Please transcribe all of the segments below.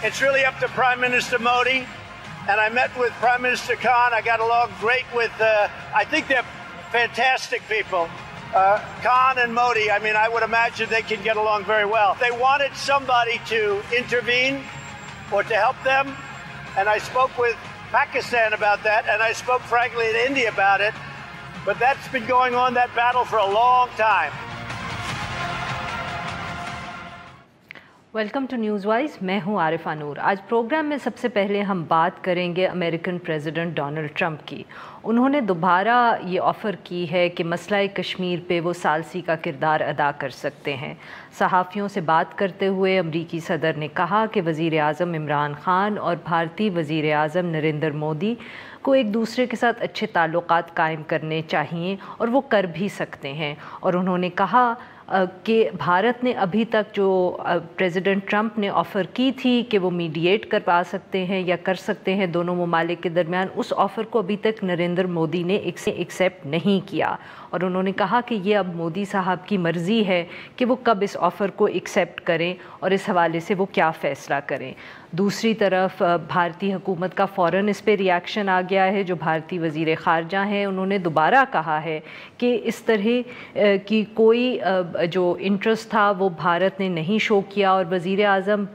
It's really up to Prime Minister Modi. And I met with Prime Minister Khan. I got along great with, I think they're fantastic people. Khan and Modi, I mean, I would imagine they can get along very well. They wanted somebody to intervene or to help them. And I spoke with Pakistan about that. And I spoke, frankly, to India about it. But that's been going on, that battle, for a long time. Welcome to News Wise. मैं हूं आरिफा नूर। आज programme में सबसे पहले हम बात करेंगे American president Donald Trump की। उन्होंने दोबारा ये ऑफ़र की है कि मसला कश्मीर पे वो सालसी का किरदार अदा कर सकते हैं। सहाफ़ियों से बात करते हुए अमरीकी सदर ने कहा कि वज़ीर आज़म इमरान ख़ान और भारतीय वज़ीर आज़म नरेंद्र मोदी को एक दूसरे के साथ अच्छे ताल्लुकात कायम करने चाहिए और वो कर भी सकते हैं। और उन्होंने कहा कि भारत ने अभी तक जो प्रेसिडेंट ट्रंप ने ऑफ़र की थी कि वो मीडिएट कर पा सकते हैं या कर सकते हैं दोनों ममालिक के दरमियान, उस ऑफ़र को अभी तक नरेंद्र मोदी ने एक्सेप्ट नहीं किया। और उन्होंने कहा कि ये अब मोदी साहब की मर्ज़ी है कि वो कब इस ऑफ़र को एक्सेप्ट करें और इस हवाले से वो क्या फ़ैसला करें। दूसरी तरफ भारतीय हुकूमत का फ़ौरन इस पे रिएक्शन आ गया है। जो भारतीय वज़ीर ख़ारजा हैं उन्होंने दोबारा कहा है कि इस तरह की कोई जो इंटरेस्ट था वो भारत ने नहीं शो किया और वज़ीर आज़म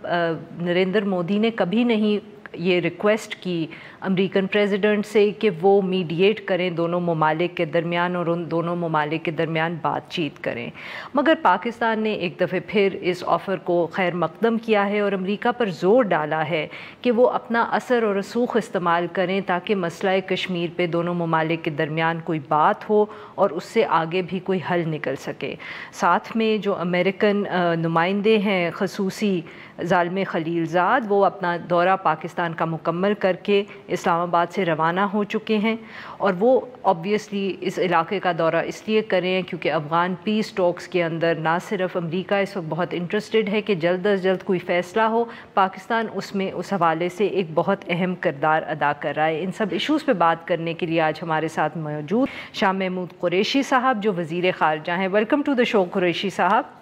नरेंद्र मोदी ने कभी नहीं ये रिक्वेस्ट की अमेरिकन प्रेसिडेंट से कि वो मीडिएट करें दोनों ममालिक के दरमियान और उन दोनों ममालिक के दरमियान बातचीत करें। मगर पाकिस्तान ने एक दफ़े फिर इस ऑफ़र को खैर मकदम किया है और अमेरिका पर ज़ोर डाला है कि वो अपना असर और रसूख इस्तेमाल करें ताकि मसला कश्मीर पे दोनों ममालिक के दरमियान कोई बात हो और उससे आगे भी कोई हल निकल सके। साथ में जो अमेरिकन नुमाइंदे हैं खसूसी ज़ालिम खलीलज़ाद, वो अपना दौरा पाकिस्तान का मुकम्मल करके इस्लामाबाद से रवाना हो चुके हैं। और वो ऑब्वियसली इस इलाके का दौरा इसलिए करें क्योंकि अफ़गान पीस टॉक्स के अंदर ना सिर्फ अमेरिका इस वक्त बहुत इंटरेस्टेड है कि जल्द अज जल्द कोई फ़ैसला हो, पाकिस्तान उसमें उस हवाले से एक बहुत अहम किरदार अदा कर रहा है। इन सब इशूज़ पे बात करने के लिए आज हमारे साथ मौजूद शाह महमूद कुरैशी साहब जो वज़ीर ख़ारजा हैं। Welcome to the show Qureshi साहब।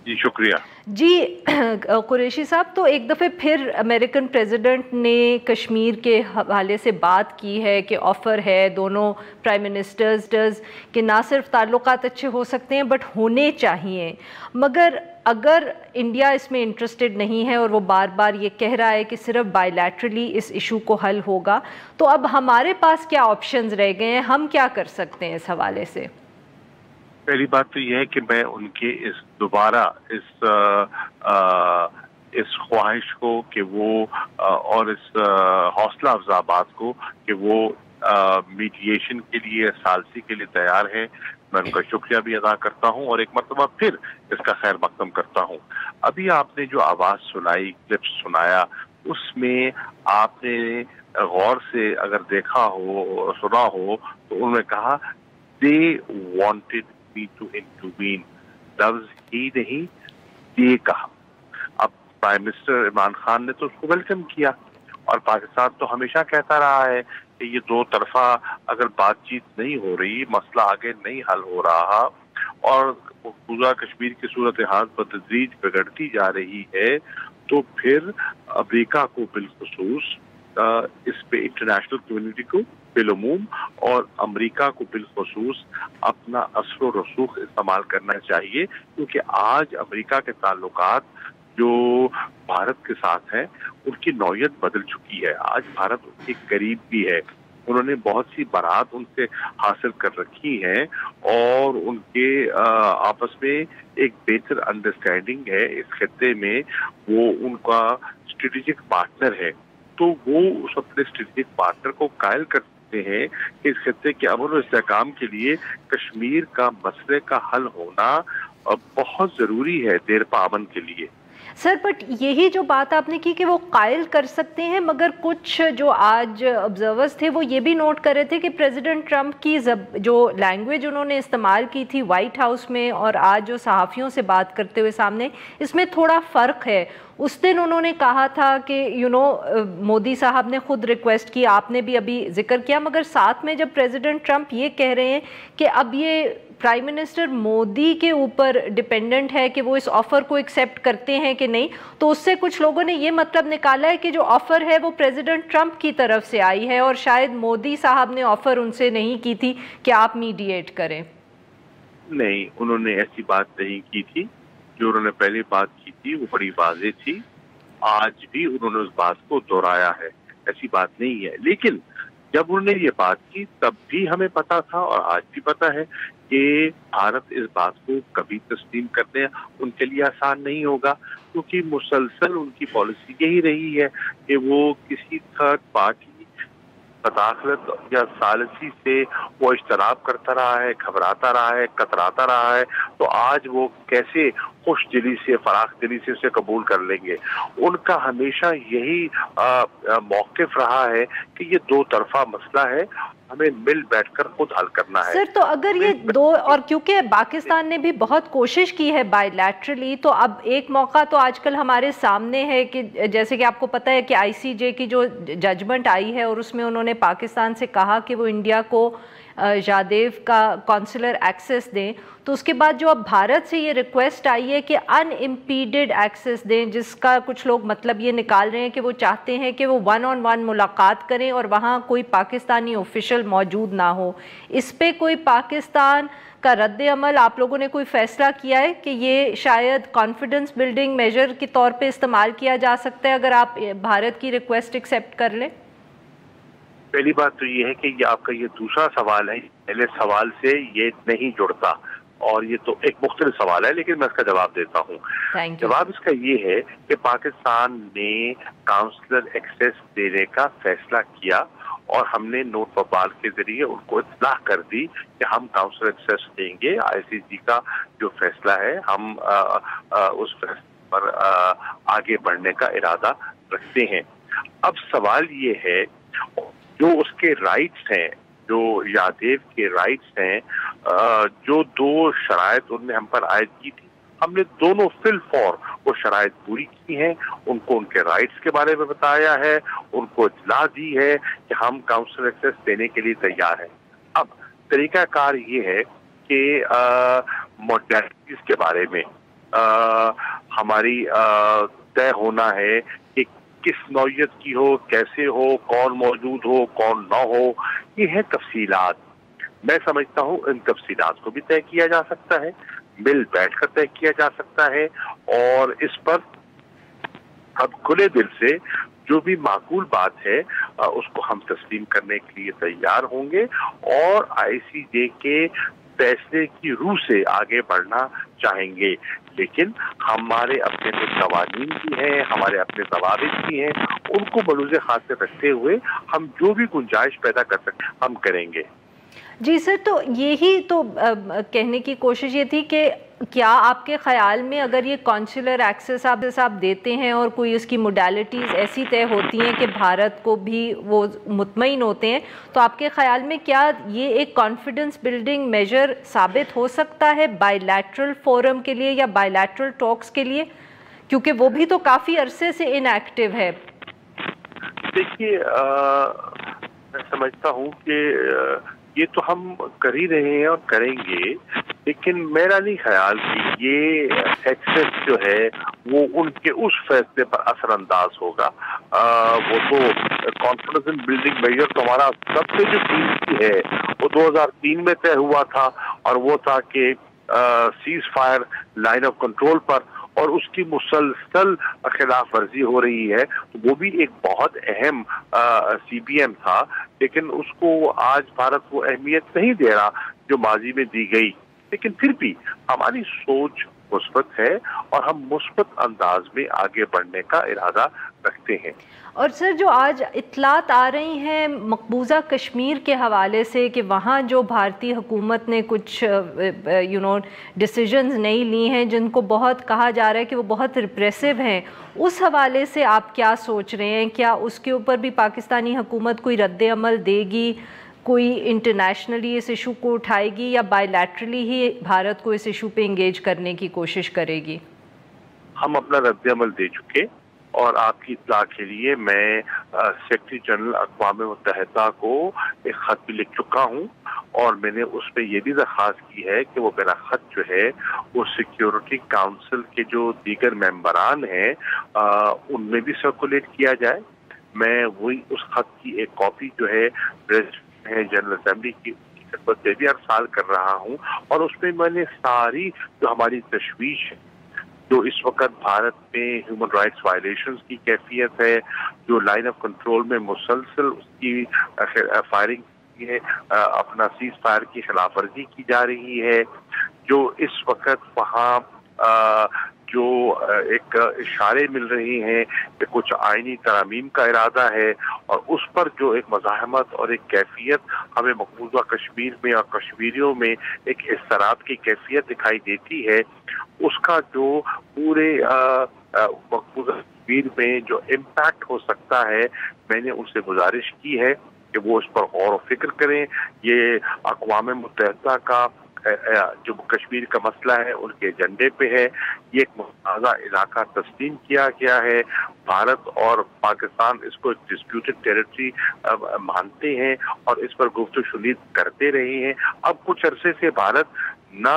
जी शुक्रिया। जी कुरैशी साहब, तो एक दफ़े फिर अमेरिकन प्रेसिडेंट ने कश्मीर के हवाले से बात की है कि ऑफ़र है दोनों प्राइम मिनिस्टर्स के ना सिर्फ ताल्लुकात अच्छे हो सकते हैं बट होने चाहिए। मगर अगर इंडिया इसमें इंटरेस्टेड नहीं है और वो बार बार ये कह रहा है कि सिर्फ बायलैटरली इस इशू को हल होगा, तो अब हमारे पास क्या ऑप्शंस रह गए हैं, हम क्या कर सकते हैं इस हवाले से? पहली बात तो यह है कि मैं उनके इस दोबारा इस ख्वाहिश को कि वो और इस हौसला अफजा बात को कि वो मीडिएशन के लिए सालसी के लिए तैयार है, मैं उनका शुक्रिया भी अदा करता हूं और एक मरतबा फिर इसका खैर मकदम करता हूं। अभी आपने जो आवाज़ सुनाई, क्लिप्स सुनाया, उसमें आपने गौर से अगर देखा हो सुना हो तो उन्होंने कहा दे वांटेड टू इंटरवीन, लफ्ज ही नहीं ये कहा। अब प्राइम मिनिस्टर इमरान खान ने तो उसको वेलकम किया और पाकिस्तान तो हमेशा कहता रहा है कि ये दो तरफा अगर बातचीत नहीं हो रही, मसला आगे नहीं हल हो रहा और पूरा कश्मीर की सूरत हाल बतदरीज बिगड़ती जा रही है, तो फिर अमेरिका को बिलखुसूस इस पे इंटरनेशनल कम्युनिटी को बिलुमूम और अमेरिका को बिलखुसूस अपना असर व रसूख इस्तेमाल करना चाहिए, क्योंकि आज अमेरिका के ताल्लुकात जो भारत के साथ हैं उनकी नौयत बदल चुकी है। आज भारत उनके करीब भी है, उन्होंने बहुत सी बारात उनसे हासिल कर रखी है और उनके आपस में एक बेहतर अंडरस्टैंडिंग है इस खित्ते में, वो उनका स्ट्रेटेजिक पार्टनर है। तो वो उस अपने स्ट्रेटेजिक पार्टनर को कायल करते हैं कि इस खित्ते के अमन और इस्तेहकाम के लिए कश्मीर का मसले का हल होना बहुत ज़रूरी है देर पा अमन के लिए। सर, बट यही जो बात आपने की कि वो कायल कर सकते हैं, मगर कुछ जो आज ऑब्जर्वर्स थे वो ये भी नोट कर रहे थे कि प्रेसिडेंट ट्रंप की जो लैंग्वेज उन्होंने इस्तेमाल की थी वाइट हाउस में और आज जो सहाफ़ियों से बात करते हुए सामने, इसमें थोड़ा फ़र्क है। उस दिन उन्होंने कहा था कि मोदी साहब ने खुद रिक्वेस्ट की, आपने भी अभी जिक्र किया, मगर साथ में जब प्रेसिडेंट ट्रंप ये कह रहे हैं कि अब ये प्राइम मिनिस्टर मोदी के ऊपर डिपेंडेंट है कि वो इस ऑफ़र को एक्सेप्ट करते हैं कि नहीं, तो उससे कुछ लोगों ने ये मतलब निकाला है कि जो ऑफ़र है वो प्रेसिडेंट ट्रंप की तरफ से आई है और शायद मोदी साहब ने ऑफ़र उनसे नहीं की थी कि आप मीडिएट करें। नहीं, उन्होंने ऐसी बात नहीं की थी। जो उन्होंने पहले बात की थी वो बड़ी वाज़ेह थी। आज भी उन्होंने उस बात को दोहराया है, ऐसी बात नहीं है। लेकिन जब उन्होंने ये बात की तब भी हमें पता था और आज भी पता है कि भारत इस बात को कभी तस्लीम करने उनके लिए आसान नहीं होगा, क्योंकि मुसलसल उनकी पॉलिसी यही रही है कि वो किसी थर्ड पार्टी तदाखलत या सालिसी से वो इश्तराब करता रहा है, घबराता रहा है, कतराता रहा है। तो आज वो कैसे खुश दिली से, फराख दिली से उसे कबूल कर लेंगे। उनका हमेशा यही मौक़िफ़ रहा है कि ये दो तरफा मसला है, हमें मिल बैठकर खुद हल करना है। सर, तो अगर ये दो, और क्योंकि पाकिस्तान ने भी बहुत कोशिश की है बायलैटरली, तो अब एक मौका तो आजकल हमारे सामने है कि जैसे कि आपको पता है कि ICJ की जो जजमेंट आई है और उसमें उन्होंने पाकिस्तान से कहा कि वो इंडिया को जादेव का कॉन्सुलर एक्सेस दें, तो उसके बाद जो अब भारत से ये रिक्वेस्ट आई है कि अनइम्पीडेड एक्सेस दें, जिसका कुछ लोग मतलब ये निकाल रहे हैं कि वो चाहते हैं कि वो 1-on-1 मुलाकात करें और वहाँ कोई पाकिस्तानी ऑफिशियल मौजूद ना हो। इस पे कोई पाकिस्तान का रद्द अमल आप लोगों ने कोई फ़ैसला किया है कि ये शायद कॉन्फिडेंस बिल्डिंग मेजर के तौर पे इस्तेमाल किया जा सकता है अगर आप भारत की रिक्वेस्ट एक्सेप्ट कर लें? पहली बात तो ये है कि ये आपका ये दूसरा सवाल है, पहले सवाल से ये नहीं जुड़ता और ये तो एक मुख्तलिफ सवाल है, लेकिन मैं इसका जवाब देता हूँ। जवाब इसका ये है कि पाकिस्तान ने काउंसलर एक्सेस देने का फैसला किया और हमने नोट बबाल के जरिए उनको इत्तला कर दी कि हम काउंसलर एक्सेस देंगे। ICJ का जो फैसला है हम उस फैसले पर आगे बढ़ने का इरादा रखते हैं। अब सवाल ये है जो उसके राइट्स हैं, जो यादेव के राइट्स हैं, जो दो शराइत उनने हम पर आयद की थी, हमने दोनों फिल फॉर वो शराइत पूरी की हैं। उनको उनके राइट्स के बारे में बताया है, उनको इत्तला दी है कि हम काउंसलर एक्सेस देने के लिए तैयार हैं। अब तरीकाकार ये है कि मॉडलिटीज के बारे में हमारी तय होना है कि किस नौयत की हो, कैसे हो, कौन मौजूद हो, कौन ना हो, ये है तफसीलात। मैं समझता हूँ इन तफसीलात को भी तय किया जा सकता है, मिल बैठकर तय किया जा सकता है और इस पर हम खुले दिल से जो भी माकूल बात है उसको हम तस्लीम करने के लिए तैयार होंगे और ICJ के फैसले की रूह से आगे बढ़ना चाहेंगे। लेकिन हमारे अपने कुछ कवानीन भी हैं, हमारे अपने ज़वाबित भी हैं, उनको बलूज़े खातिर रखते हुए हम जो भी गुंजाइश पैदा कर सकते हम करेंगे। जी सर, तो यही तो कहने की कोशिश ये थी कि क्या आपके ख्याल में अगर ये कॉन्सुलर एक्सेस आप देते हैं और कोई उसकी मोडालिटीज़ ऐसी तय होती हैं कि भारत को भी वो मुतमईन होते हैं, तो आपके ख्याल में क्या ये एक कॉन्फिडेंस बिल्डिंग मेजर साबित हो सकता है बायलैटरल फोरम के लिए या बायलैटरल टॉक्स के लिए, क्योंकि वो भी तो काफ़ी अरसे से इनएक्टिव है? देखिए, मैं समझता हूँ कि ये तो हम कर ही रहे हैं और करेंगे, लेकिन मेरा नहीं ख्याल कि ये एक्सेस जो है वो उनके उस फैसले पर असरअंदाज होगा। वो तो कॉन्फिडेंस बिल्डिंग मेजर तो हमारा सबसे जो कीमती है वो 2003 में तय हुआ था और वो था कि cease fire line of control पर, और उसकी मुसलसल खिलाफ वर्जी हो रही है। तो वो भी एक बहुत अहम CBM था, लेकिन उसको आज भारत वो अहमियत नहीं दे रहा जो माजी में दी गई। लेकिन फिर भी हमारी सोच मुस्बत है और हम मुस्बत अंदाज में आगे बढ़ने का इरादा रखते हैं। और सर, जो आज इत्तलात आ रही हैं मकबूजा कश्मीर के हवाले से कि वहाँ जो भारतीय हुकूमत ने कुछ डिसीजंस नहीं ली हैं जिनको बहुत कहा जा रहा है कि वो बहुत रिप्रेसिव हैं, उस हवाले से आप क्या सोच रहे हैं? क्या उसके ऊपर भी पाकिस्तानी हुकूमत कोई रद्द अमल देगी, कोई इंटरनेशनली इस इशू को उठाएगी या बायलैटरली ही भारत को इस इशू पे इंगेज करने की कोशिश करेगी? हम अपना रद्द-ए-अमल दे चुके और आपकी इत्तला के लिए मैं सेक्रेटरी जनरल अक़वाम मुत्तहिदा को एक ख़त भी लिख चुका हूँ और मैंने उसमें ये भी दरख्वास्त की है कि वो मेरा ख़त जो है वो सिक्योरिटी काउंसिल के जो दीगर मेंबरान हैं उनमें भी सर्कुलेट किया जाए। मैं वही उस ख़त की एक कॉपी जो है प्रेसिडेंट है जनरल असेंबली की खिदमत में भी अर्साल कर रहा हूँ और उसमें मैंने सारी जो हमारी तशवीश है, जो इस वक्त भारत में ह्यूमन राइट्स वायलेशंस की कैफियत है, जो लाइन ऑफ कंट्रोल में मुसलसल उसकी फायरिंग की है, अपना सीज फायर की खिलाफ वर्जी की जा रही है, जो इस वक्त वहाँ जो एक इशारे मिल रहे हैं कि कुछ आईनी तरामीम का इरादा है और उस पर जो एक मज़ाहमत और एक कैफियत हमें मकबूजा कश्मीर में और कश्मीरियों में एक इस्तराब की कैफियत दिखाई देती है, उसका जो पूरे मकबूजा कश्मीर में जो इम्पैक्ट हो सकता है, मैंने उनसे गुजारिश की है कि वो इस पर गौर व फिक्र करें। ये अक़वाम मुत्तहिदा का जो कश्मीर का मसला है उनके एजेंडे पे है। ये एक मुतनाज़ा इलाका तस्लीम किया गया है। भारत और पाकिस्तान इसको एक डिस्प्यूटेड टेरिटरी मानते हैं और इस पर गुफ्तगू करते रहे हैं। अब कुछ अरसे से भारत ना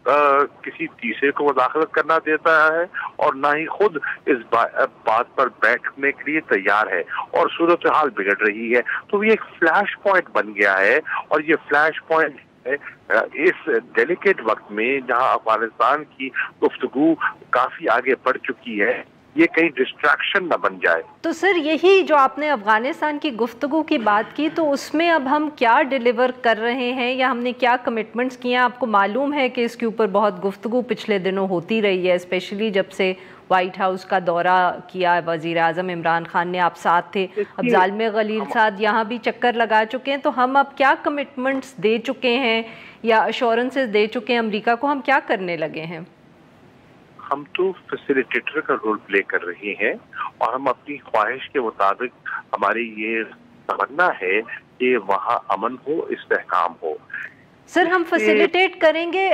किसी तीसरे को मुदाखलत करना देता है और ना ही खुद इस बात पर बैठने के लिए तैयार है और सूरत हाल बिगड़ रही है। तो ये एक फ्लैश पॉइंट बन गया है और ये फ्लैश पॉइंट इस डेलिकेट वक्त में जहां अफगानिस्तान की गुफ्तगू काफी आगे बढ़ चुकी है, ये कहीं डिस्ट्रैक्शन न बन जाए। तो सर यही जो आपने अफगानिस्तान की गुफ्तगू की बात की, तो उसमें अब हम क्या डिलीवर कर रहे हैं या हमने क्या कमिटमेंट्स किए हैं? आपको मालूम है कि इसके ऊपर बहुत गुफ्तगू पिछले दिनों होती रही है, स्पेशली जब से वाइट हाउस का दौरा किया वज़ीर आज़म इमरान खान ने, आप साथ थे। अब ज़ालिम गलील साहब यहाँ भी चक्कर लगा चुके हैं, तो हम अब क्या कमिटमेंट्स दे चुके हैं या अश्योरेंसेस दे चुके हैं अमेरिका को? हम क्या करने लगे हैं? हम तो फैसिलिटेटर का रोल प्ले कर रहे हैं और हम अपनी ख्वाहिश के मुताबिक, हमारी ये तमन्ना है कि वहाँ अमन हो, इस्तेहकाम हो। सर हम फैसिलिटेट करेंगे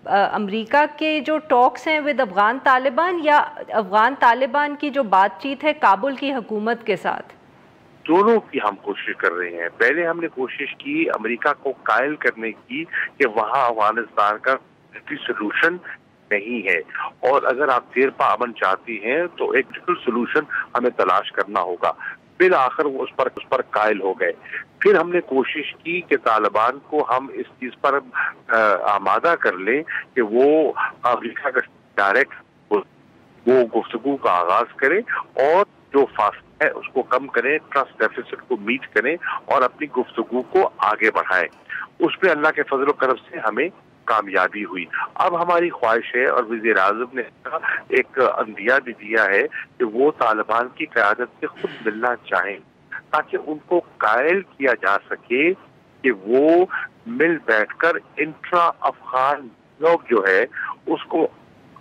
अमेरिका के जो टॉक्स हैं विद अफगान तालिबान या अफगान तालिबान की जो बातचीत है काबुल की हुकूमत के साथ? दोनों की हम कोशिश कर रहे हैं। पहले हमने कोशिश की अमेरिका को कायल करने की कि वहाँ अफगानिस्तान का सोल्यूशन नहीं है और अगर आप देर पा अमन चाहती हैं तो एक सोल्यूशन हमें तलाश करना होगा। फिर आखिर वो उस पर कायल हो गए। फिर हमने कोशिश की कि तालिबान को हम इस चीज पर आमादा कर लें कि वो अमेरिका का डायरेक्ट वो गुफ्तगू का आगाज करें और जो फासला है उसको कम करें, ट्रस्ट डेफिसिट को मीट करें और अपनी गुफ्तगू को आगे बढ़ाएं। उस पर अल्लाह के फजल करम से हमें कामयाबी हुई। अब हमारी ख्वाहिश है और वज़ीर आज़म ने एक अंदिया भी दिया है कि वो तालिबान की क़यादत से खुद मिलना चाहें ताकि उनको कायल किया जा सके कि वो मिल बैठकर इंट्रा अफगान लोग जो है उसको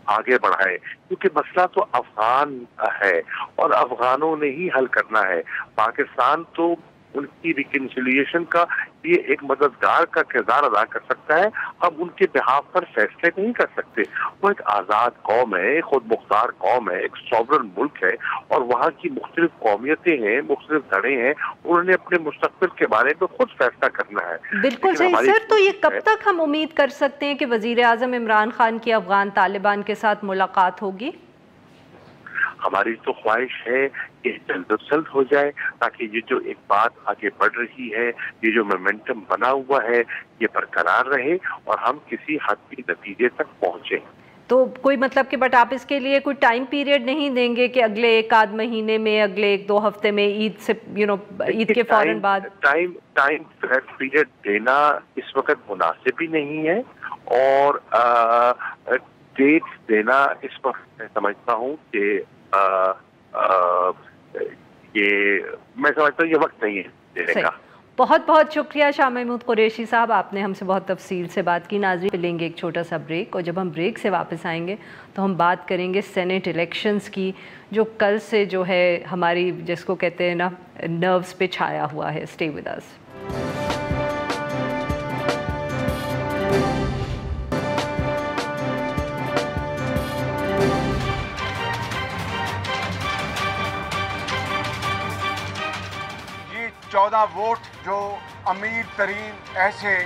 आगे बढ़ाए, क्योंकि मसला तो अफगान है और अफगानों ने ही हल करना है। पाकिस्तान तो उनकी रिकन्सिलिएशन का ये एक मददगार का किरदार अदा कर सकता है, हम उनके बिहाफ पर फैसले नहीं कर सकते। वो एक आज़ाद कौम है, खुद मुख्तार कौम है, एक सॉवरन मुल्क है और वहाँ की मुख्तलिफ कौमियतें हैं, मुख्तलिफ धड़े हैं, उन्होंने अपने मुस्तक़बिल के बारे में खुद फैसला करना है। बिल्कुल सही सर। तो ये कब तक हम उम्मीद कर सकते हैं कि वज़ीर आज़म इमरान खान की अफगान तालिबान के साथ मुलाकात होगी? हमारी तो ख्वाहिश है कि जल्द से जल्द हो जाए ताकि ये जो एक बात आगे बढ़ रही है, ये जो मोमेंटम बना हुआ है, ये बरकरार रहे और हम किसी हद के नतीजे तक पहुंचे। तो कोई मतलब कि बट आप इसके लिए कोई टाइम पीरियड नहीं देंगे कि अगले एक आध महीने में, अगले एक दो हफ्ते में, ईद से ईद के फौरन बाद? टाइम पीरियड देना इस वक्त मुनासिब भी नहीं है और डेट्स देना इस वक्त मैं समझता हूँ कि मैं समझता हूँ ये वक्त नहीं है देने का। बहुत बहुत शुक्रिया शाह महमूद कुरैशी साहब, आपने हमसे बहुत तफसील से बात की। नाज़रीन लेंगे एक छोटा सा ब्रेक और जब हम ब्रेक से वापस आएंगे तो हम बात करेंगे सेनेट इलेक्शंस की, जो कल से जो है हमारी जिसको कहते हैं ना नर्व्स पे छाया हुआ है। Stay with us. 14 ووٹ جو امیر ترین ایسے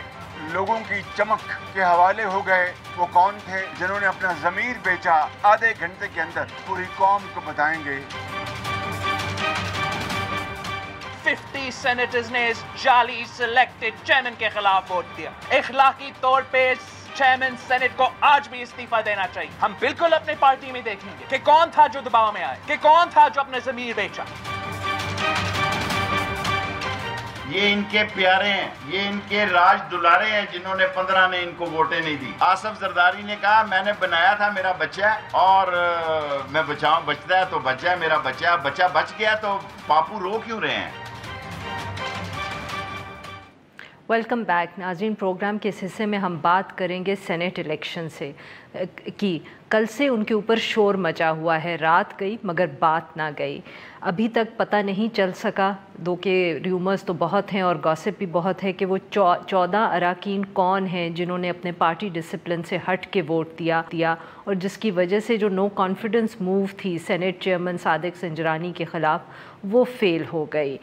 لوگوں کی چمک کے حوالے ہو گئے وہ کون تھے جنہوں نے اپنا ضمیر بیچا؟ آدھے گھنٹے کے اندر پوری قوم کو بتائیں گے۔ 50 سینیٹرز نے اس جعلی سلیکٹڈ چیئرمین کے خلاف ووٹ دیا۔ اخلاقی طور پہ چیئرمین سینٹ کو آج بھی استعفیٰ دینا چاہیے۔ ہم بالکل اپنے پارٹی میں دیکھیں گے کہ کون تھا جو دباؤ میں آئے، کہ کون تھا جو اپنے ضمیر بیچا۔ یہ ان کے پیارے ہیں، یہ ان کے راج دلارے ہیں جنہوں نے 15 نے ان کو ووٹیں نہیں دی۔ آصف زرداری نے کہا میں نے بنایا تھا، میرا بچہ ہے اور میں بچاؤں، بچتا ہے تو بچہ ہے، میرا بچہ ہے، بچہ بچ گیا تو باپو رو کیوں رہے ہیں؟ ویلکم بیک ناظرین، پروگرام کے اس حصے میں ہم بات کریں گے سینیٹ الیکشن سے کی۔ کل سے ان کے اوپر شور مچا ہوا ہے، رات گئی مگر بات نہ گئی۔ ابھی تک پتہ نہیں چل سکا، دو کہ ریومرز تو بہت ہیں اور گاسپ بھی بہت ہے کہ وہ 14 اراکین کون ہیں جنہوں نے اپنے پارٹی ڈسپلن سے ہٹ کے ووٹ دیا اور جس کی وجہ سے جو نو کانفیڈنس موو تھی سینیٹ چیئرمین صادق سنجرانی کے خلاف وہ فیل ہو گئی۔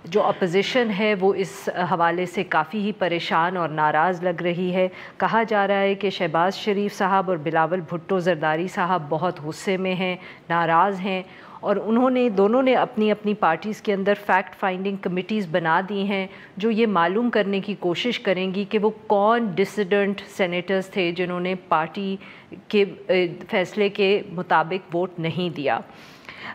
جو اپوزیشن ہے وہ اس حوالے سے کافی ہی پریشان اور ناراض لگ رہی ہے۔ کہا جا رہا ہے کہ شہباز شریف صاحب اور بلاول بھٹو زرداری صاحب بہت غصے میں ہیں، ناراض ہیں اور دونوں نے اپنی اپنی پارٹیز کے اندر فیکٹ فائنڈنگ کمیٹیز بنا دی ہیں جو یہ معلوم کرنے کی کوشش کریں گی کہ وہ کون ڈسیڈنٹ سینیٹرز تھے جنہوں نے پارٹی کے فیصلے کے مطابق ووٹ نہیں دیا۔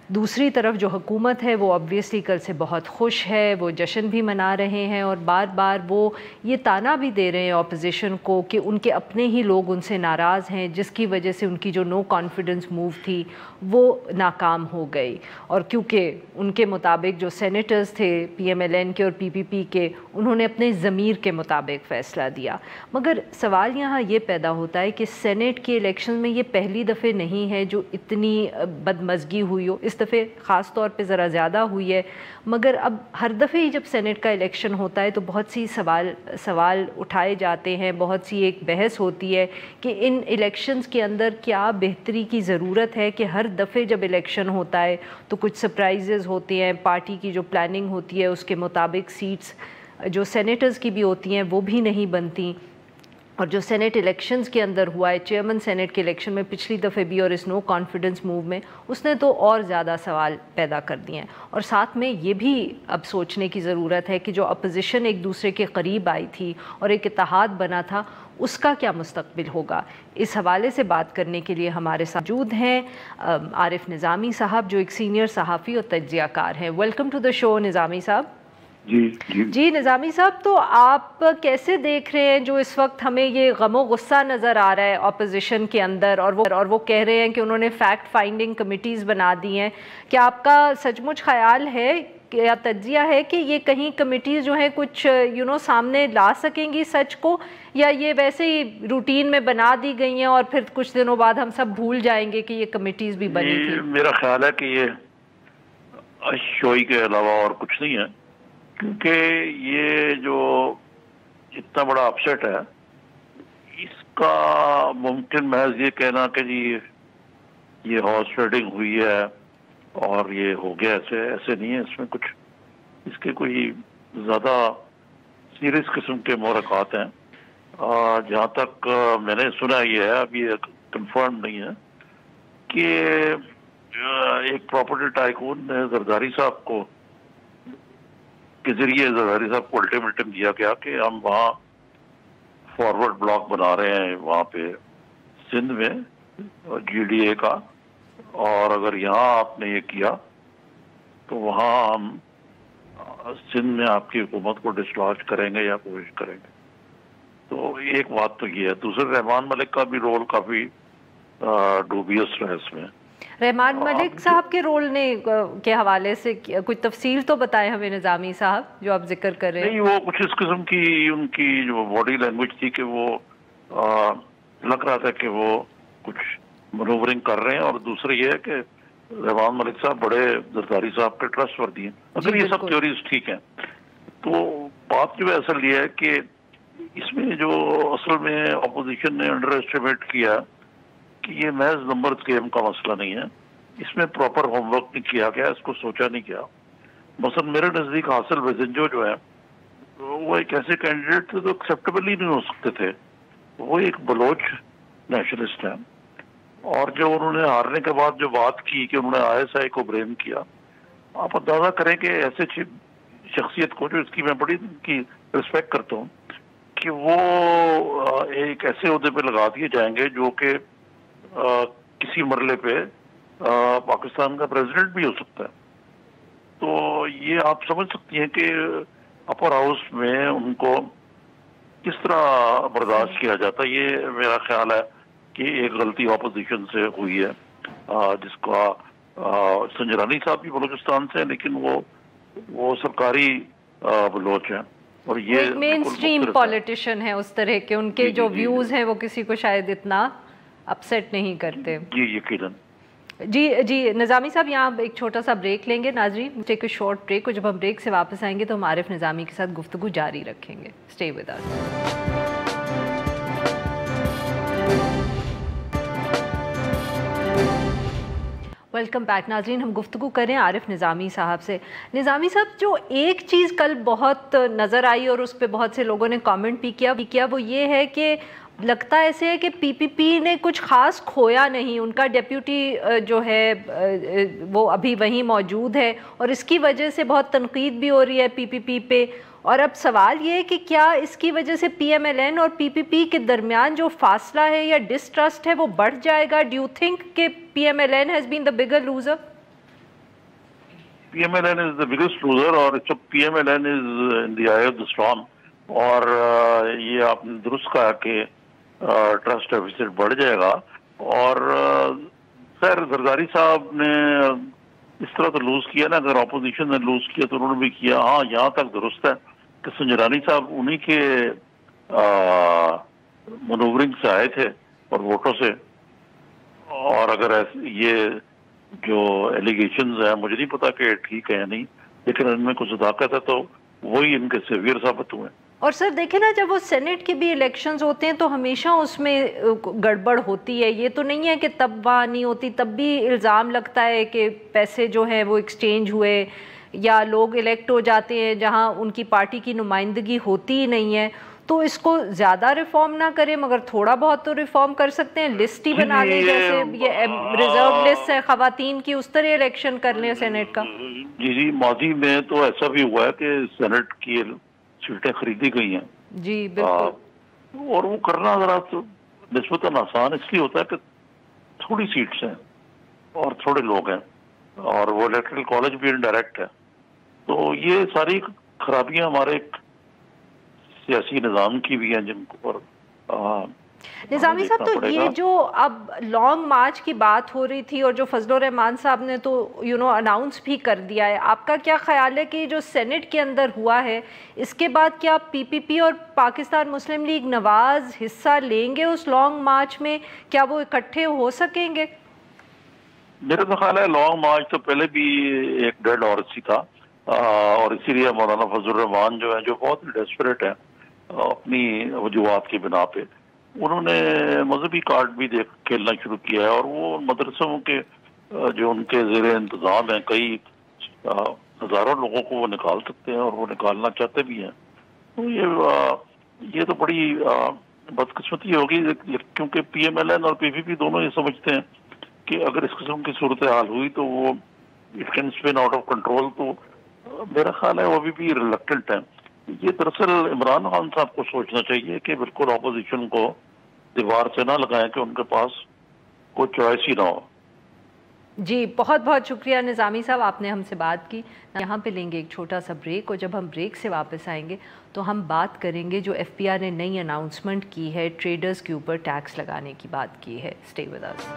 دوسری طرف جو حکومت ہے وہ آبویسلی کل سے بہت خوش ہے، وہ جشن بھی منا رہے ہیں اور بار بار وہ یہ تانا بھی دے رہے ہیں اپوزیشن کو کہ ان کے اپنے ہی لوگ ان سے ناراض ہیں جس کی وجہ سے ان کی جو نو کانفیڈنس موو تھی وہ ناکام ہو گئی، اور کیونکہ ان کے مطابق جو سینیٹرز تھے پی ایم ایل این کے اور پی پی پی کے انہوں نے اپنے ضمیر کے مطابق فیصلہ دیا۔ مگر سوال یہاں یہ پیدا ہوتا ہے کہ سینیٹ کے الیکشن میں یہ پہلی دفعہ نہیں ہے جو اتنی بدمزگی ہوئی ہو، اس دفعہ خاص طور پہ ذرا زیادہ ہوئی ہے، مگر اب ہر دفعہ ہی جب سینیٹ کا الیکشن ہوتا ہے تو بہت سی سوال اٹھائے جاتے ہیں، بہت سی ایک بحث ہوتی ہے کہ ان الیکشنز کے اندر کیا بہتری کی ضرورت ہے کہ ہر دفعہ جب الیکشن ہوتا ہے تو کچھ سرپرائزز ہوتے ہیں، پارٹی کی جو پلاننگ ہوتی ہے اس کے مطابق سیٹس جو سینیٹرز کی بھی ہوتی ہیں وہ بھی نہیں بنتی، اور جو سینیٹ الیکشنز کے اندر ہوا ہے چیئرمین سینیٹ کے الیکشن میں پچھلی دفعہ بھی اور اس نو کانفیڈنس موو میں اس نے تو اور زیادہ سوال پیدا کر دیے ہیں، اور ساتھ میں یہ بھی اب سوچنے کی ضرورت ہے کہ جو اپوزیشن ایک دوسرے کے قریب آئی تھی اور ایک اتحاد بنا تھا اس کا کیا مستقبل ہوگا۔ اس حوالے سے بات کرنے کے لیے ہمارے ساتھ موجود ہیں عارف نظامی صاحب جو ایک سینئر صحافی اور تجزیہ کار ہیں۔ ویلکم ٹو دا شو نظامی صاحب۔ جی نظامی صاحب، تو آپ کیسے دیکھ رہے ہیں جو اس وقت ہمیں یہ غم و غصہ نظر آ رہا ہے اپوزیشن کے اندر، اور وہ کہہ رہے ہیں کہ انہوں نے فیکٹ فائنڈنگ کمیٹیز بنا دی ہیں، کیا آپ کا سچ مچ خیال ہے یا تجزیہ ہے کہ یہ کہیں کمیٹیز جو ہیں کچھ سامنے لا سکیں گی سچ کو، یا یہ ویسے ہی روٹین میں بنا دی گئی ہیں اور پھر کچھ دنوں بعد ہم سب بھول جائیں گے کہ یہ کمیٹیز بھی بنی تھی؟ میرا خیال ہے کہ یہ شوئی کے علاوہ اور کچھ نہیں ہے، کیونکہ یہ جو اتنا بڑا اپسیٹ ہے اس کا ممکن محض یہ کہنا کہ جی یہ ہارس ریڈنگ ہوئی ہے اور یہ ہو گیا، ایسے نہیں ہے، اس میں کچھ اس کے کوئی زیادہ سیریس قسم کے محرکات ہیں۔ جہاں تک میں نے سنا یہ ہے، اب یہ کنفرم نہیں ہے، کہ ایک پراپرٹی ٹائکون نے زرداری صاحب کو کے ذریعے زرداری صاحب کو الٹیمیٹم دیا گیا کہ ہم وہاں فارورڈ بلاک بنا رہے ہیں وہاں پہ سندھ میں جی ڈی اے کا، اور اگر یہاں آپ نے یہ کیا تو وہاں ہم سندھ میں آپ کی حکومت کو ڈسلوج کریں گے یا کوشش کریں گے۔ تو ایک بات تو یہ ہے۔ دوسرے رحمان ملک کا بھی رول کافی ڈوبیس رہا اس میں۔ رحمان ملک صاحب کے رول کے حوالے سے کچھ تفصیل تو بتائیں ہمیں نظامی صاحب جو آپ ذکر کر رہے ہیں۔ نہیں، وہ کچھ اس قسم کی ان کی جو باڈی لینگویج تھی کہ وہ لگ رہا تھا کہ وہ کچھ منورنگ کر رہے ہیں، اور دوسرے یہ ہے کہ رحمان ملک صاحب بڑے زرداری صاحب کے ٹرسٹ وردی ہیں۔ اگر یہ سب تھیوریز ٹھیک ہیں تو بات جو ہے اصل یہ ہے کہ اس میں جو اصل میں اپوزیشن نے انڈر ایسٹیمیٹ کیا کہ یہ محض نمبر گیم کا مسئلہ نہیں ہے، اس میں پراپر ہوم ورک نہیں کیا گیا، اس کو سوچا نہیں گیا، मसलन मेरे नज़दीक हासिल वेजेंजो जो है वो एक ऐसे कैंडिडेट थे तो एक्सेप्टेबल ही नहीं हो सकते थे। वो एक बलोच नेशनलिस्ट हैं, और जो उन्होंने हारने के बाद जो बात की कि उन्होंने ISI को ब्लेम किया, आप अंदाजा करें कि ऐसे शख्सियत को, जो इसकी मैं बड़ी की रिस्पेक्ट करता हूँ, कि वो एक ऐसे ओहदे पे लगा दिए जाएंगे जो कि किसी मरले पे पाकिस्तान का प्रेसिडेंट भी हो सकता है। तो ये आप समझ सकती हैं कि अपर हाउस में उनको किस तरह बर्दाश्त किया जाता है। ये मेरा ख्याल है कि एक गलती अपोजिशन से हुई है, जिसका संजरानी साहब भी बलूचिस्तान से हैं, लेकिन वो सरकारी बलोच हैं, और ये मेन स्ट्रीम पॉलिटिशियन है उस तरह के, उनके जो व्यूज हैं वो किसी को शायद इतना अपसेट नहीं करते। जी यकीनन। जी निज़ामी साहब, यहाँ एक छोटा सा ब्रेक लेंगे नाज़रीन, टेक अ शॉर्ट ब्रेक, और जब हम ब्रेक से वापस आएंगे तो हम आरिफ निज़ामी के साथ गुफ्तगू जारी रखेंगे। Stay with us. Welcome back नाज़रीन, हम गुफ्तगू करें आरिफ निज़ामी साहब से। निज़ामी साहब, जो एक चीज़ कल बहुत नज़र आई और उस पर बहुत से लोगों ने कमेंट भी किया, वो ये है कि लगता ऐसे है कि PPP ने कुछ ख़ास खोया नहीं, उनका डेप्यूटी जो है वो अभी वहीं मौजूद है, और इसकी वजह से बहुत तनकीद भी हो रही है PPP पे। और अब सवाल ये है कि क्या इसकी वजह से PMLN और PPP के दरमियान जो फासला है या डिस्ट्रस्ट है वो बढ़ जाएगा? डू यू थिंक कि PMLN has been the bigger loser? PMLN is the biggest loser, और PMLN is in the eye of the storm. और ये आपने दुरुस्त कहा कि ट्रस्ट डेफिसिट बढ़ जाएगा, और खैर जरदारी साहब ने इस तरह तो लूज किया ना, अगर अपोजिशन ने लूज किया तो उन्होंने भी किया। हाँ, यहाँ तक दुरुस्त है कि संजरानी साहब उन्हीं के मनूवरिंग से आए थे और वोटों से, और अगर ये जो एलिगेशंस हैं, मुझे नहीं पता कि ठीक है या नहीं, लेकिन इनमें कुछ सदाकत है, तो वही इनके सेवियर साबित हुए। और सर देखें ना, जब वो सेनेट के भी इलेक्शंस होते हैं तो हमेशा उसमें गड़बड़ होती है। ये तो नहीं है कि तब वहाँ नहीं होती, तब भी इल्ज़ाम लगता है कि पैसे जो हैं वो एक्सचेंज हुए, या लोग इलेक्ट हो जाते हैं जहाँ उनकी पार्टी की नुमाइंदगी होती ही नहीं है। तो इसको ज़्यादा रिफॉर्म ना करें, मगर थोड़ा बहुत तो रिफॉर्म कर सकते हैं। लिस्ट ही बना लें, जैसे ये रिजर्व लिस्ट है ख़वातीन की, उस तरह इलेक्शन कर लें सेनेट का। जी, माजी में तो ऐसा भी हुआ है कि सेनेट की सीटें खरीदी गई हैं। जी बिल्कुल। और वो करना जरा तो निस्बतन आसान इसलिए होता है कि थोड़ी सीट्स हैं और थोड़े लोग हैं, और वो इलेक्ट्रल कॉलेज भी इनडायरेक्ट है। तो ये सारी खराबियां हमारे सियासी निज़ाम की भी हैं, जिनको पर निज़ामी साहब, तो ये जो अब लॉन्ग मार्च की बात हो रही थी और जो फजलुर रहमान साहब ने तो अनाउंस भी कर दिया है, आपका क्या ख्याल है कि जो सेनेट के अंदर हुआ है, इसके बाद क्या PPP और पाकिस्तान मुस्लिम लीग नवाज हिस्सा लेंगे उस लॉन्ग मार्च में? क्या वो इकट्ठे हो सकेंगे? मेरा तो ख्याल है लॉन्ग मार्च तो पहले भी एक डेड हॉर्स ही था, और इसीलिए मौलाना फजलुर रहमान जो है, जो बहुत डेस्परेट है अपनी वजूहात की बिना पे, उन्होंने मजहबी कार्ड भी खेलना शुरू किया है, और वो मदरसों के जो उनके ज़ेर इंतज़ाम हैं, कई हज़ारों लोगों को वो निकाल सकते हैं, और वो निकालना चाहते भी हैं। तो ये तो बड़ी बदकिस्मती होगी, क्योंकि PMLN और PPP दोनों ये समझते हैं कि अगर इस किस्म की सूरत हाल हुई तो वो it can spin out of control. तो मेरा ख्याल है वो अभी भी रिलक्टेंट है। ये दरअसल इमरान खान साहब को सोचना चाहिए कि बिल्कुल अपोजिशन को दीवार से ना लगाएं कि उनके पास कोई चॉइस ही ना हो। जी बहुत बहुत शुक्रिया निज़ामी साहब, आपने हमसे बात की। यहाँ पे लेंगे एक छोटा सा ब्रेक, और जब हम ब्रेक से वापस आएंगे तो हम बात करेंगे जो FPR ने नई अनाउंसमेंट की है, ट्रेडर्स के ऊपर टैक्स लगाने की बात की है। Stay with us.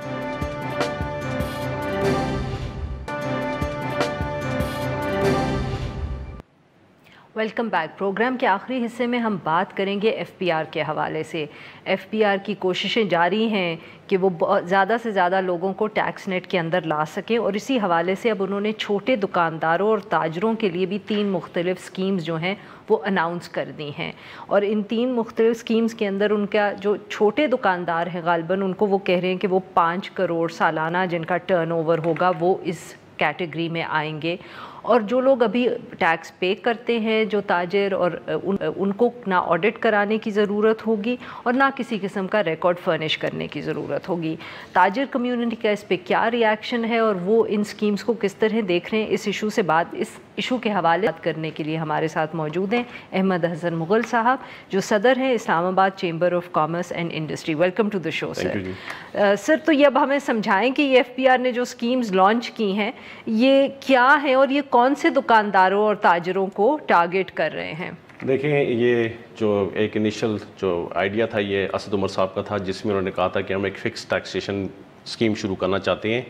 Welcome back. Programme के आखिरी हिस्से में हम बात करेंगे FPR के हवाले से। FPR की कोशिशें जारी हैं कि वो ज़्यादा से ज़्यादा लोगों को टैक्स नेट के अंदर ला सकें, और इसी हवाले से अब उन्होंने छोटे दुकानदारों और ताजरों के लिए भी 3 मुख्तलिफ स्कीम्स जो हैं वो अनाउंस कर दी हैं। और इन 3 मुख्तलिफ स्कीम्स के अंदर उनका जो छोटे दुकानदार हैं, गालिबन उनको वो कह रहे हैं कि वो 5 करोड़ सालाना जिनका टर्नओवर होगा वो इस कैटेगरी में आएंगे, और जो लोग अभी टैक्स पे करते हैं, जो ताजिर, और उनको ना ऑडिट कराने की ज़रूरत होगी और ना किसी किस्म का रिकॉर्ड फर्निश करने की ज़रूरत होगी। ताजिर कम्युनिटी का इस पे क्या रिएक्शन है और वो इन स्कीम्स को किस तरह देख रहे हैं, इस इशू के हवाले बात करने के लिए हमारे साथ मौजूद हैं अहमद हसन मुगल साहब, जो सदर हैं Islamabad chamber of commerce and industry. Welcome to the show sir. Sir, तो ये अब हमें समझाएं कि ये FPR ने जो स्कीम्स लॉन्च की हैं ये क्या है और ये कौन से दुकानदारों और ताजरों को टारगेट कर रहे हैं? देखिए, ये जो एक इनिशियल जो आइडिया था ये असद उमर साहब का था, जिसमें उन्होंने कहा था कि हम एक फ़िक्स टैक्सेशन स्कीम शुरू करना चाहते हैं,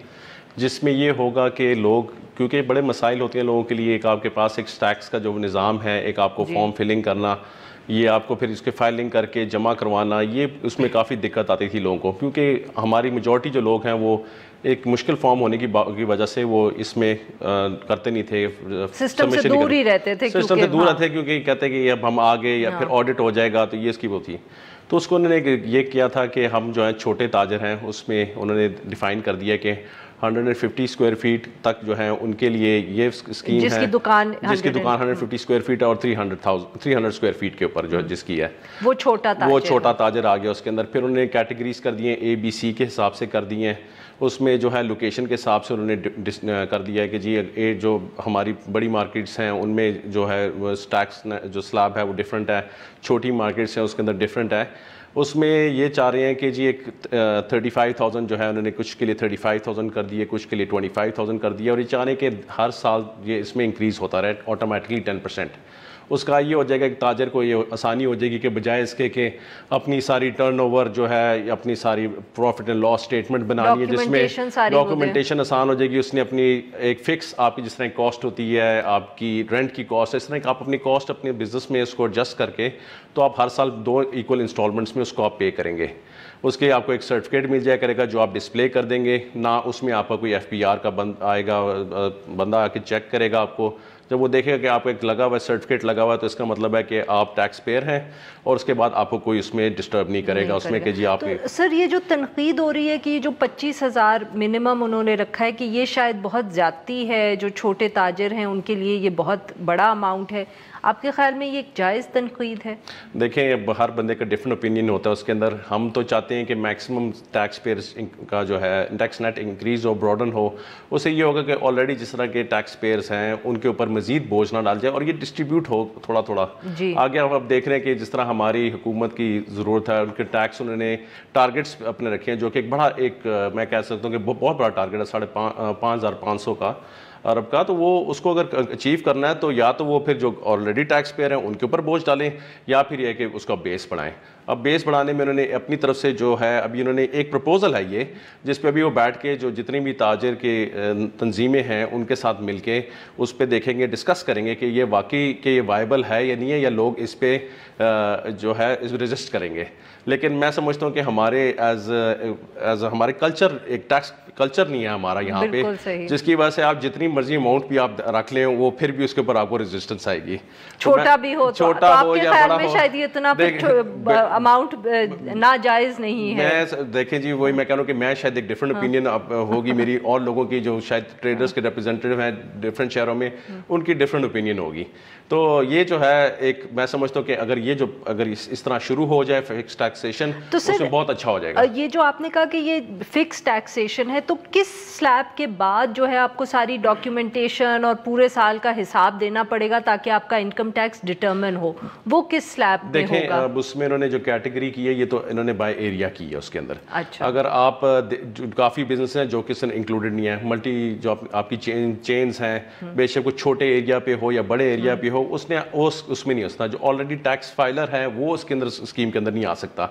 जिसमें ये होगा कि लोग, क्योंकि बड़े मसाइल होते हैं लोगों के लिए, एक आपके पास एक टैक्स का जो निज़ाम है, एक आपको फॉर्म फिलिंग करना, ये आपको फिर इसके फाइलिंग करके जमा करवाना, ये उसमें काफ़ी दिक्कत आती थी लोगों को, क्योंकि हमारी मेजॉरिटी जो लोग हैं वो एक मुश्किल फॉर्म होने की वजह से वो इसमें करते नहीं थे, सिस्टम से दूर ही रहते थे, सिस्टम से दूर रहते थे, क्योंकि कहते कि अब हम आ गए या फिर ऑडिट हो जाएगा, तो ये इसकी वो थी। तो उसको उन्होंने ये किया था कि हम जो है छोटे ताजर हैं उसमें उन्होंने डिफ़ाइन कर दिया कि 150 स्क्वायर फीट तक जो है उनके लिए ये स्कीम है, जिसकी दुकान 150 स्क्वायर फीट और 300 स्क्वायर फीट के ऊपर जो जिसकी है वो छोटा ताजर आ गया उसके अंदर। फिर उन्होंने कैटेगरीज कर दिए, ABC के हिसाब से कर दिए हैं, उसमें जो है लोकेशन के हिसाब से उन्होंने कर दिया है कि जी ये जो हमारी बड़ी मार्केट्स हैं उनमें जो है टैक्स जो स्लैब है वो डिफरेंट है, छोटी मार्केट्स हैं उसके अंदर डिफरेंट है। उसमें ये चाह रहे हैं कि जी एक 35,000 जो है उन्होंने कुछ के लिए 35,000 कर दिए, कुछ के लिए 25,000 कर दिए, और ये चाह रहे हैं कि हर साल ये इसमें इंक्रीज़ होता रहे ऑटोमेटिकली 10%। उसका ये हो जाएगा कि ताजर को ये आसानी हो जाएगी कि बजाय इसके कि अपनी सारी टर्नओवर जो है, अपनी सारी प्रॉफिट एंड लॉस स्टेटमेंट बनानी है, जिसमें डॉक्यूमेंटेशन आसान हो जाएगी। उसने अपनी एक फ़िक्स आपकी जिस तरह कॉस्ट होती है, आपकी रेंट की कॉस्ट, इस तरह आप अपनी कॉस्ट अपने बिजनेस में इसको एडजस्ट करके तो आप हर साल 2 इक्वल इंस्टॉलमेंट्स में उसको आप पे करेंगे। उसके आपको एक सर्टिफिकेट मिल जाया करेगा जो आप डिस्प्ले कर देंगे ना, उसमें आपका कोई FPR का बंदा आके चेक करेगा आपको। जब वो देखेगा कि आपको एक लगा हुआ सर्टिफिकेट लगा हुआ है तो इसका मतलब है कि आप टैक्स पेयर हैं, और उसके बाद आपको कोई उसमें डिस्टर्ब नहीं करेगा उसमें कि जी आपके। तो सर, ये जो तनकीद हो रही है कि जो 25,000 मिनिमम उन्होंने रखा है कि ये शायद बहुत ज़्यादती है, जो छोटे ताजर हैं उनके लिए ये बहुत बड़ा अमाउंट है, आपके ख्याल में ये एक जायज़ तनकीद है? देखें, हर बंदे का डिफरेंट ओपिनियन होता है उसके अंदर। हम तो चाहते हैं कि मैक्सिमम टैक्स पेयर्स का जो है टैक्स नेट इंक्रीज़ हो, ब्रॉडन हो। उससे ये होगा कि ऑलरेडी जिस तरह के टैक्स पेयर्स हैं उनके ऊपर मज़ीद बोझ ना डाल जाए और ये डिस्ट्रीब्यूट हो थोड़ा थोड़ा आगे। अब देख रहे हैं कि जिस तरह हमारी हुकूमत की ज़रूरत है, उनके टैक्स उन्होंने टारगेट्स अपने रखे हैं, जो कि एक बड़ा मैं कह सकता हूँ कि बहुत बड़ा टारगेट है, 5,500 का अरब का। तो वो उसको अगर अचीव करना है तो या तो वो फिर जो ऑलरेडी टैक्स पेयर हैं उनके ऊपर बोझ डालें, या फिर ये कि उसका बेस बढ़ाएं। अब बेस बढ़ाने में उन्होंने अपनी तरफ से जो है, अभी उन्होंने एक प्रपोजल है ये, जिस पे अभी वो बैठ के जो जितनी भी ताजिर के तंजीमें हैं उनके साथ मिलके उस पर देखेंगे, डिस्कस करेंगे कि ये वाकई कि ये वायबल है या नहीं है, या लोग इस पर जो है इस रजिस्ट करेंगे। लेकिन मैं समझता हूँ कि हमारे एज हमारे कल्चर, एक टैक्स कल्चर नहीं है हमारा यहाँ पे, जिसकी वजह से आप जितनी मर्जी अमाउंट भी आप रख लें वो फिर भी उसके ऊपर आपको रेजिस्टेंस आएगी, छोटा भी हो, छोटा हो या बड़ा हो। शायद ये इतना अमाउंट नाजायज नहीं है। मैं देखें जी, वही मैं कह रहा हूँ कि मैं शायद एक डिफरेंट ओपिनियन होगी मेरी, और लोगों की जो शायद ट्रेडर्स के रिप्रेजेंटेटिव हैं डिफरेंट शहरों में, उनकी डिफरेंट ओपिनियन होगी। तो ये जो है एक मैं समझता हूँ कि अगर इस तरह शुरू हो जाए फिक्स टैक्सेशन तो उसमें बहुत अच्छा हो जाएगा। ये जो आपने कहा कि ये फिक्स टैक्सेशन है, तो किस स्लैब के बाद जो है आपको सारी डॉक्यूमेंटेशन और पूरे साल का हिसाब देना पड़ेगा ताकि आपका इनकम टैक्स डिटरमिन हो, वो किस स्लैब में होगा? देखें, अब उसमें इन्होंने जो कैटेगरी की है ये तो इन्होंने बाय एरिया की है उसके अंदर। अच्छा। अगर आप काफ़ी बिजनेस हैं जो कि इंक्लूडेड नहीं है, मल्टी जो आपकी चेन्स हैं, बेशक कुछ छोटे एरिया पे हो या बड़े एरिया पे हो, उसमें नहीं हो सकता। जो ऑलरेडी टैक्स फाइलर है वो उसके अंदर स्कीम के अंदर नहीं आ सकता।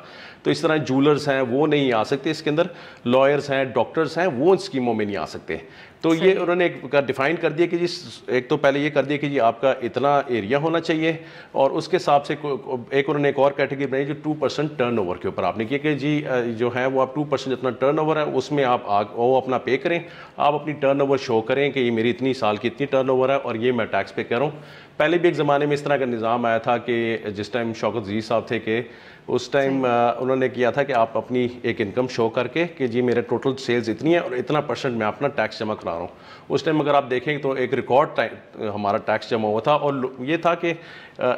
तो इस तरह जूलर्स हैं वो नहीं आ सकते इसके अंदर, लॉयर्स हैं, डॉक्टर्स हैं, वो इन स्कीमों में नहीं आ सकते। तो ये उन्होंने डिफाइन कर दिया कि जी, एक तो पहले ये कर दिया कि जी आपका इतना एरिया होना चाहिए, और उसके हिसाब से एक उन्होंने एक और कैटेगरी बनाई जो 2% टर्नओवर के ऊपर आपने किया कि जी जो है वो आप 2% जितना टर्नओवर है उसमें आप वो अपना पे करें, आप अपनी टर्नओवर शो करें कि ये मेरी इतनी साल की इतनी टर्नओवर है और ये मैं टैक्स पे कर रहा हूँ। पहले भी एक ज़माने में इस तरह का निज़ाम आया था कि जिस टाइम शौकत अजीज़ साहब थे कि उस टाइम उन्होंने किया था कि आप अपनी एक इनकम शो करके कि जी मेरे टोटल सेल्स इतनी है और इतना % मैं अपना टैक्स जमा करा रहा हूँ। उस टाइम अगर आप देखें तो एक रिकॉर्ड टाइम हमारा टैक्स जमा हुआ था और ये था कि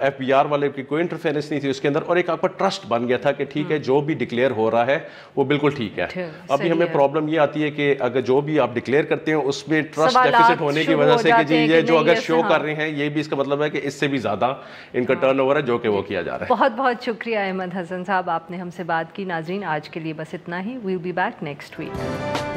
FBR वाले की कोई इंटरफेरेंस नहीं थी उसके अंदर और एक आपका ट्रस्ट बन गया था कि ठीक है जो भी डिक्लेयर हो रहा है वो बिल्कुल ठीक है। अभी हमें प्रॉब्लम ये आती है कि अगर जो भी आप डिक्लेयर करते हैं उसमें ट्रस्ट डेफिसिट होने की वजह से कि जी ये जो अगर शो कर रहे हैं ये भी इसका मतलब है कि इससे भी ज़्यादा इनका टर्नओवर है जो कि वो किया जा रहा है। बहुत बहुत शुक्रिया अहमद हसन साहब, आपने हमसे बात की। नाज़रीन आज के लिए बस इतना ही। We will be back next week.